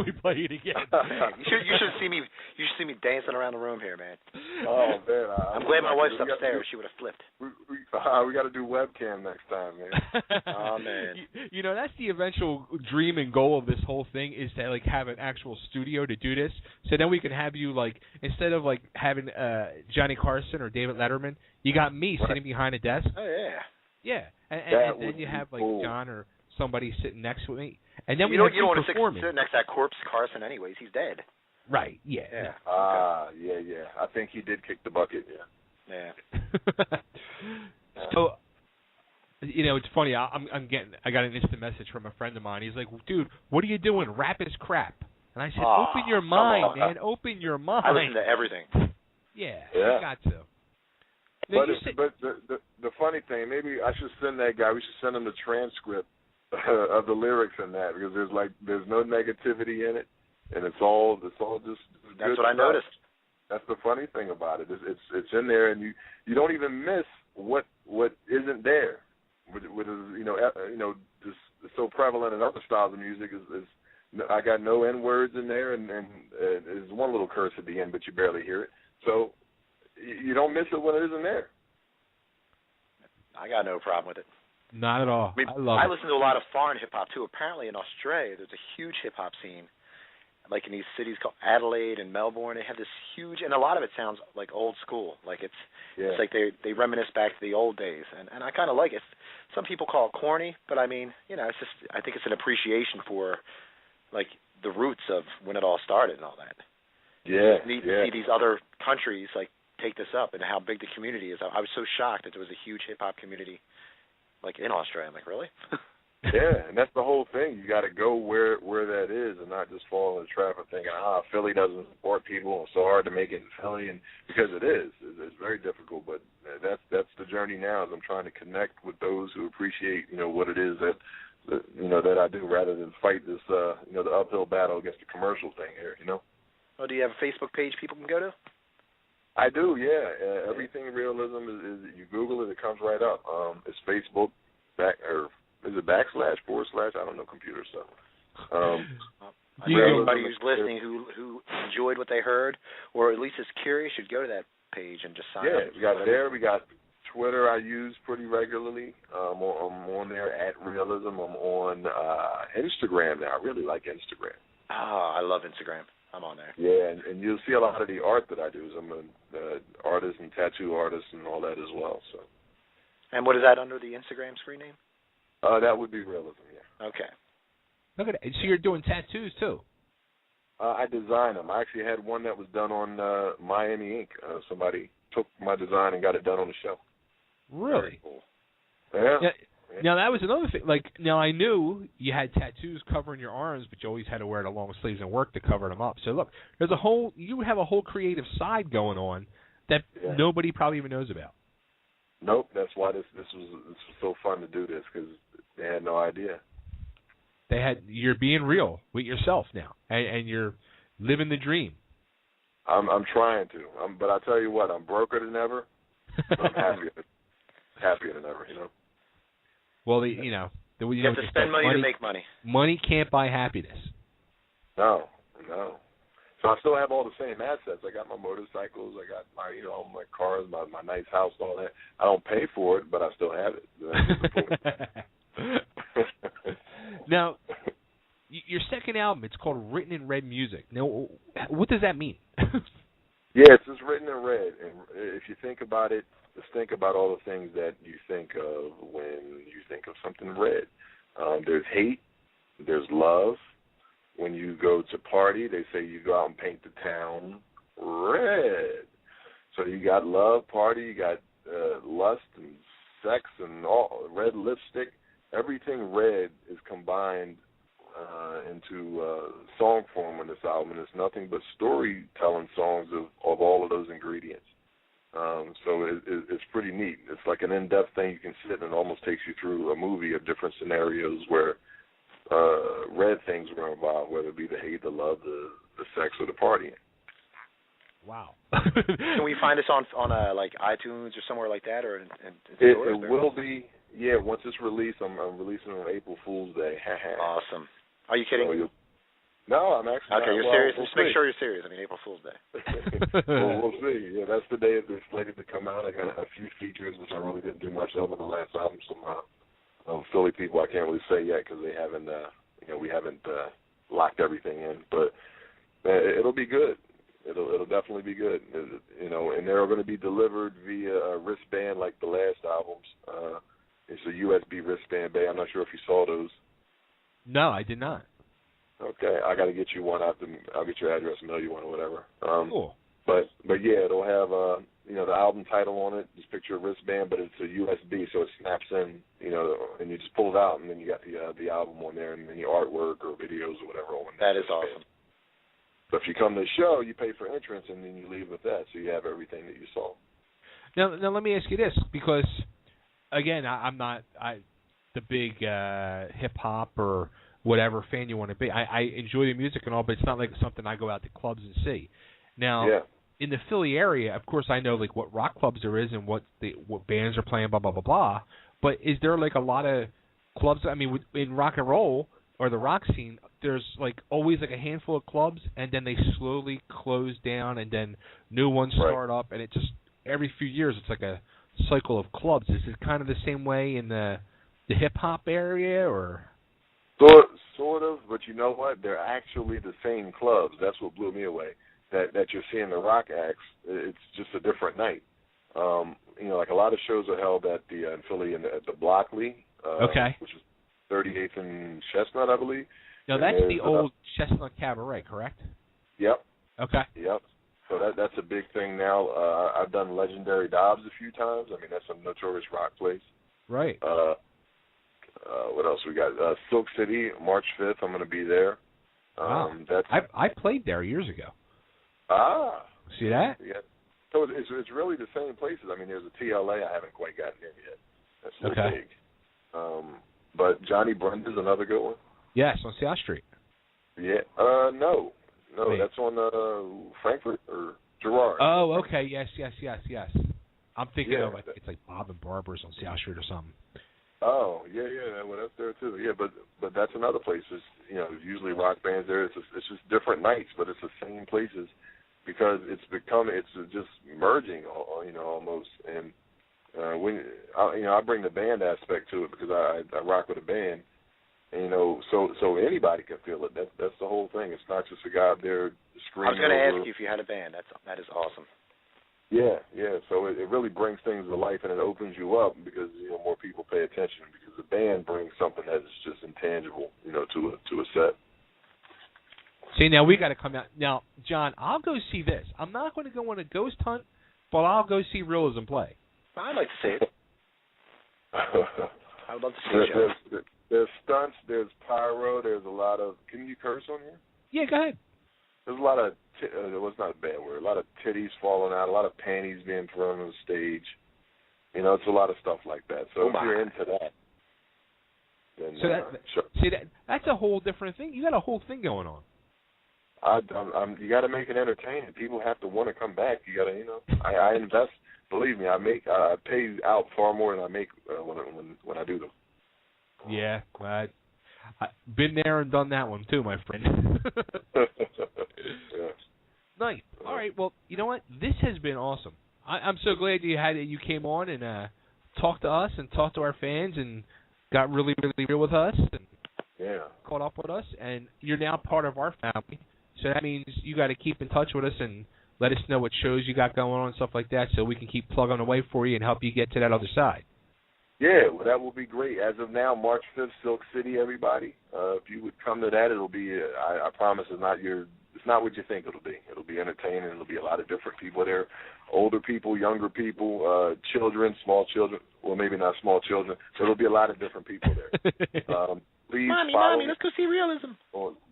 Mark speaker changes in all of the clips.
Speaker 1: Can we play it again?
Speaker 2: you should see me. You should see me dancing around the room here, man.
Speaker 3: Oh man,
Speaker 2: I'm glad my wife's upstairs. She would have flipped.
Speaker 3: We got to do webcam next time, man.
Speaker 2: Oh man.
Speaker 1: You know, that's the eventual dream and goal of this whole thing is to like have an actual studio to do this. So then we can have you like instead of like having Johnny Carson or David Letterman, you got me sitting behind a desk.
Speaker 2: Oh yeah.
Speaker 1: Yeah, and then you have like John or somebody sitting next to me, and then
Speaker 2: you don't want to sit next to that corpse Carson, anyways. He's dead.
Speaker 1: Right. Yeah.
Speaker 3: Yeah. I think he did kick the bucket.
Speaker 2: Yeah.
Speaker 1: So, you know, it's funny. I got an instant message from a friend of mine. He's like, "Dude, what are you doing? Rap is crap." And I said, "Open your mind, man. Open your mind."
Speaker 2: I listen to everything.
Speaker 1: Yeah. You got to.
Speaker 3: But the funny thing, maybe I should send that guy. We should send him the transcript of the lyrics in that because there's no negativity in it, and it's all just.
Speaker 2: That's what I noticed.
Speaker 3: That's the funny thing about it. It's in there, and you don't even miss what isn't there. What is just so prevalent in other styles of music is I got no N words in there, and there's one little curse at the end, but you barely hear it. So. You don't miss it when it isn't there.
Speaker 2: I got no problem with it.
Speaker 1: Not at all.
Speaker 2: I listen to a lot of foreign hip-hop, too. Apparently in Australia there's a huge hip-hop scene, like in these cities called Adelaide and Melbourne. They have this huge, and a lot of it sounds like old school. Like it's like they reminisce back to the old days, and I kind of like it. Some people call it corny, but I mean, it's just I think it's an appreciation for, like, the roots of when it all started and all that.
Speaker 3: Yeah.
Speaker 2: You need to see these other countries, like, take this up and how big the community is. I was so shocked that there was a huge hip-hop community, like, in Australia. I'm like, really?
Speaker 3: Yeah, and that's the whole thing. You got to go where that is and not just fall in the trap of thinking, Philly doesn't support people. It's so hard to make it in Philly, and because it is. It's very difficult, but that's the journey now is I'm trying to connect with those who appreciate, what it is that I do rather than fight this, the uphill battle against the commercial thing here,
Speaker 2: Oh, do you have a Facebook page people can go to?
Speaker 3: I do, yeah. Everything Realism is you Google it, it comes right up. It's Facebook is it / I don't know computer stuff.
Speaker 2: Anybody who's listening who enjoyed what they heard, or at least is curious, should go to that page and just sign up.
Speaker 3: Yeah, we got there. We got Twitter. I use pretty regularly. I'm on there at Realism. I'm on Instagram now. I really like Instagram.
Speaker 2: Oh, I love Instagram. I'm on there.
Speaker 3: Yeah, and you'll see a lot of the art that I do. I'm an artist and tattoo artist and all that as well. So.
Speaker 2: And what is that under the Instagram screen name?
Speaker 3: That would be Realism, yeah.
Speaker 2: Okay.
Speaker 1: Look at it. So you're doing tattoos, too?
Speaker 3: I design them. I actually had one that was done on Miami Ink. Somebody took my design and got it done on the show.
Speaker 1: Really?
Speaker 3: Very cool. Yeah.
Speaker 1: Now, that was another thing. Like, now I knew you had tattoos covering your arms, but you always had to wear the long sleeves and work to cover them up. So, look, you have a whole creative side going on that nobody probably even knows about.
Speaker 3: Nope, that's why this was so fun to do this, because they had no idea.
Speaker 1: You're being real with yourself now, and you're living the dream.
Speaker 3: I'm trying to, but I tell you what, I'm broker than ever. I'm happier than ever,
Speaker 1: Well, you
Speaker 2: have to spend money to make money.
Speaker 1: Money can't buy happiness.
Speaker 3: No. So I still have all the same assets. I got my motorcycles. I got all my cars, my nice house, all that. I don't pay for it, but I still have it.
Speaker 1: Now, your second album, it's called Written in Red Music. Now, what does that mean?
Speaker 3: Yeah, it's just written in red. And if you think about it, just think about all the things that you think of when you think of something red. There's hate. There's love. When you go to party, they say you go out and paint the town red. So you got love, party, you got lust and sex and all red lipstick. Everything red is combined into song form on this album, and it's nothing but storytelling songs of all of those ingredients. So it's pretty neat. It's like an in-depth thing you can sit and it almost takes you through a movie of different scenarios where red things were involved, whether it be the hate, the love, the sex, or the partying.
Speaker 1: Wow.
Speaker 2: Can we find this on like iTunes or somewhere like that, or
Speaker 3: it will be? Yeah, once it's released, I'm releasing it on April Fool's Day.
Speaker 2: Awesome. Are you kidding?
Speaker 3: No, I'm actually
Speaker 2: okay.
Speaker 3: not.
Speaker 2: You're serious. Just make sure you're serious. I mean, April Fool's Day.
Speaker 3: We'll see. Yeah, that's the day it's slated to come out. I got a few features which I really didn't do much of in the last album. Some Philly people I can't really say yet because they haven't, we haven't locked everything in. But it'll be good. It'll definitely be good. And they're going to be delivered via a wristband like the last albums. It's a USB wristband, Bay. I'm not sure if you saw those.
Speaker 1: No, I did not.
Speaker 3: Okay, I got to get you one. I'll get your address and mail you one or whatever.
Speaker 1: Cool.
Speaker 3: But yeah, it'll have the album title on it. Just picture a wristband, but it's a USB, so it snaps in. And you just pull it out, and then you got the album on there, and then your artwork or videos or whatever on there.
Speaker 2: That is awesome.
Speaker 3: So if you come to the show, you pay for entrance, and then you leave with that, so you have everything that you saw.
Speaker 1: Now let me ask you this, because again, I'm not the big hip hop or whatever fan you want to be. I enjoy the music and all, but it's not like something I go out to clubs and see. Now, in the Philly area, of course, I know like what rock clubs there is and what bands are playing, blah blah blah blah. But is there like a lot of clubs? I mean, in rock and roll or the rock scene, there's like always like a handful of clubs, and then they slowly close down, and then new ones start up, and it just every few years it's like a cycle of clubs. Is it kind of the same way in the hip hop area, or?
Speaker 3: Sort of, but you know what? They're actually the same clubs. That's what blew me away. That you're seeing the rock acts. It's just a different night. Like a lot of shows are held at in Philly at the Blockley, which is 38th and Chestnut, I believe.
Speaker 1: No, that's the old Chestnut Cabaret, correct?
Speaker 3: Yep.
Speaker 1: Okay.
Speaker 3: Yep. So that's a big thing now. I've done Legendary Dobbs a few times. I mean, that's a notorious rock place.
Speaker 1: Right.
Speaker 3: What else we got? Silk City, March 5th. I'm going to be there.
Speaker 1: Wow. I played there years ago.
Speaker 3: Ah.
Speaker 1: See that?
Speaker 3: Yeah. So it's really the same places. I mean, there's a TLA. I haven't quite gotten there yet. That's really big. But Johnny Brenda's another good one.
Speaker 1: Yes, on South Street.
Speaker 3: Yeah. No. Wait. That's on Frankfurt or Girard.
Speaker 1: Oh, okay. Yes. I'm thinking of it's like Bob and Barbara's on South Street or something.
Speaker 3: Oh, yeah. Well, that's there too. Yeah, but that's another place. It's, usually rock bands there. It's just different nights, but it's the same places because it's just merging, almost. And I bring the band aspect to it because I rock with a band. And, so anybody can feel it. That's the whole thing. It's not just a guy up there screaming.
Speaker 2: I was going to ask you if you had a band. That is awesome.
Speaker 3: Yeah. So it really brings things to life, and it opens you up because more people pay attention because the band brings something that is just intangible, to a set.
Speaker 1: See, now we got to come out. Now, John, I'll go see this. I'm not going to go on a ghost hunt, but I'll go see Realism play.
Speaker 2: I'd like to see it. I would love to see it.
Speaker 3: There's stunts, there's pyro, there's a lot of. Can you curse on here?
Speaker 1: Yeah, go ahead.
Speaker 3: There's a lot of. It's not a bad word. A lot of titties falling out, a lot of panties being thrown on the stage. It's a lot of stuff like that. So if you're into that, then sure.
Speaker 1: See that's a whole different thing. You got a whole thing going on.
Speaker 3: You got to make it entertaining. People have to want to come back. You got to, I invest. Believe me, I pay out far more than I make when I do them.
Speaker 1: Yeah, I've been there and done that one too, my friend.
Speaker 3: Yeah.
Speaker 1: Nice. All right. Well, you know what? This has been awesome. I'm so glad you came on and talked to us and talked to our fans and got really, really real with us and caught up with us. And you're now part of our family. So that means you got to keep in touch with us and let us know what shows you got going on and stuff like that so we can keep plugging away for you and help you get to that other side.
Speaker 3: Yeah, well, that will be great. As of now, March 5th, Silk City, everybody. If you would come to that, it'll be, I promise, it's not what you think it'll be. It'll be entertaining. It'll be a lot of different people there, older people, younger people, children, small children. Well, maybe not small children. So there'll be a lot of different people there. Please
Speaker 2: Mommy, let's go see Realism.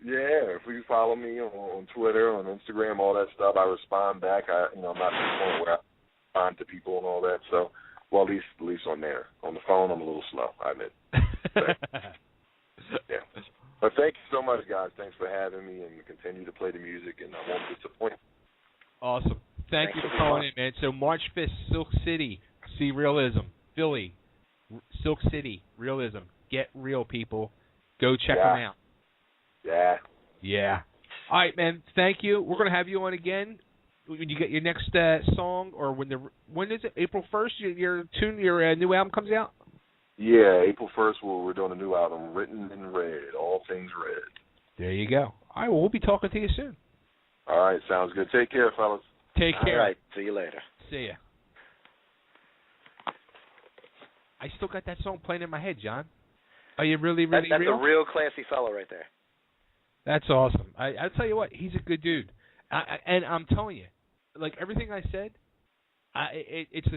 Speaker 3: If you follow me on Twitter, on Instagram, all that stuff, I respond back. I'm not to the point where I respond to people and all that. So, well, at least on there. On the phone, I'm a little slow, I admit. Yeah. But thank you so much, guys. Thanks for having me, and continue to play the music, and I won't disappoint.
Speaker 1: Awesome. Thank you for calling in, man. So March 5th, Silk City, see Realism. Philly, Silk City, Realism. Get real, people. Go check them out.
Speaker 3: Yeah.
Speaker 1: Yeah. All right, man. Thank you. We're gonna have you on again when you get your next song, or when is it? April 1st. Your new album comes out.
Speaker 3: Yeah, April 1st. We're doing a new album, Written in Red, all things red.
Speaker 1: There you go. All right. Well, we'll be talking to you soon.
Speaker 3: All right. Sounds good. Take care, fellas.
Speaker 1: Take care.
Speaker 2: All right. See you later.
Speaker 1: See ya. I still got that song playing in my head, John. Are you really
Speaker 2: That's
Speaker 1: real?
Speaker 2: a real classy fellow right there.
Speaker 1: That's awesome. I'll tell you what, he's a good dude. And I'm telling you, like everything I said, it's the